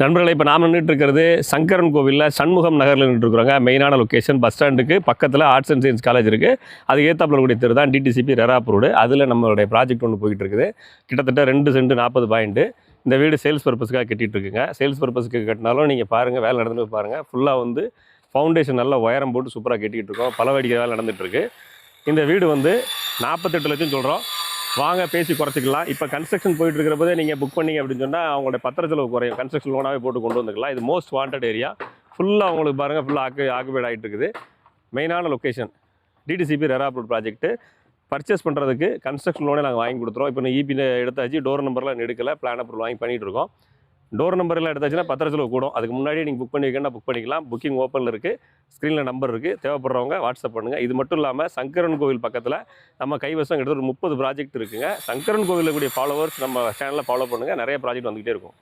நண்பர்களே, இப்போ நாம் நின்றுட்டு இருக்கிறது சங்கரன் கோவிலில் சண்முகம் நகரில் நின்றுருக்குறோங்க. மெயினான லொக்கேஷன் பஸ் ஸ்டாண்டுக்கு பக்கத்தில் ஆர்ட்ஸ் அண்ட் சயின்ஸ் காலேஜ் இருக்குது. அது ஏத்தாப்புல கூடிய தெரு தான் டிடிசிபி ரெராப் ரோடு. அதில் நம்மளுடைய ப்ராஜெக்ட் ஒன்று போயிட்டு இருக்குது. கிட்டத்தட்ட 2 சென்ட் 40 பாயிண்ட். இந்த வீடு சேல்ஸ் பர்பஸ்க்காக கட்டிகிட்டு இருக்குங்க. சேல்ஸ் பர்பஸ்க்கு கட்டினாலும் நீங்கள் பாருங்கள், வேலை நடந்துட்டு பாருங்கள். ஃபுல்லாக வந்து ஃபவுண்டேஷன் நல்லா உயரம் போட்டு சூப்பராக கட்டிகிட்டு இருக்கோம். பலவடிக்கிற வேலை நடந்துகிட்ருக்கு. இந்த வீடு வந்து 48 லட்சம் சொல்கிறோம். வாங்க பேசி குறைச்சிக்கலாம். இப்போ கன்ஸ்ட்ரக்ஷன் போயிட்டு இருக்கிற போதே நீங்கள் புக் பண்ணிங்க அப்படின்னு சொன்னால் அவங்களோட பத்திர செலவு குறையும். கன்ஸ்ட்ரக்ஷன் லோனாகவே போட்டு கொண்டு வந்துக்கலாம். இது மோஸ்ட் வாண்டட் ஏரியா. ஃபுல்லாக உங்களுக்கு பாருங்கள், ஃபுல்லாக ஆக்குபைட் ஆகிட்டு இருக்குது. மெயினான லொக்கேஷன் டிடிசிபி ரெராப் ரோட் ப்ராஜெக்ட்டு. பர்ச்சேஸ் பண்ணுறதுக்கு கன்ஸ்ட்ரக்ஷன் லோனே நாங்கள் வாங்கி கொடுத்துருவோம். இப்போ ஈபியில் எடுத்தாச்சு, டோர் நம்பர்லாம் எடுக்கலை, பிளான் அப்ரூவல் வாங்கி பண்ணிகிட்டு இருக்கோம். டோர் நம்பர்லாம் எடுத்தாச்சுன்னா பத்திர செலவு கூடும். அதுக்கு முன்னாடியே நீங்கள் புக் பண்ணி வைக்கணும்னா புக் பண்ணிக்கலாம். புக்கிங் ஓப்பனில் இருக்குது, ஸ்க்ரீனில் நம்பர் இருக்குது. தேவைப்படுறவங்க வாட்ஸ்அப் பண்ணுங்கள். இது மட்டும் இல்லாமல் சங்கரன் கோவில் பக்கத்தில் நம்ம கைவசம் கிட்டத்தட்ட ஒரு 30 ப்ராஜெக்ட் இருக்குங்க. சங்கரன் கோவிலில் கூடிய ஃபாலோவர்ஸ் நம்ம சேனலில் ஃபாலோ பண்ணுங்கள். நிறைய ப்ராஜெக்ட் வந்துகிட்டே இருக்கும்.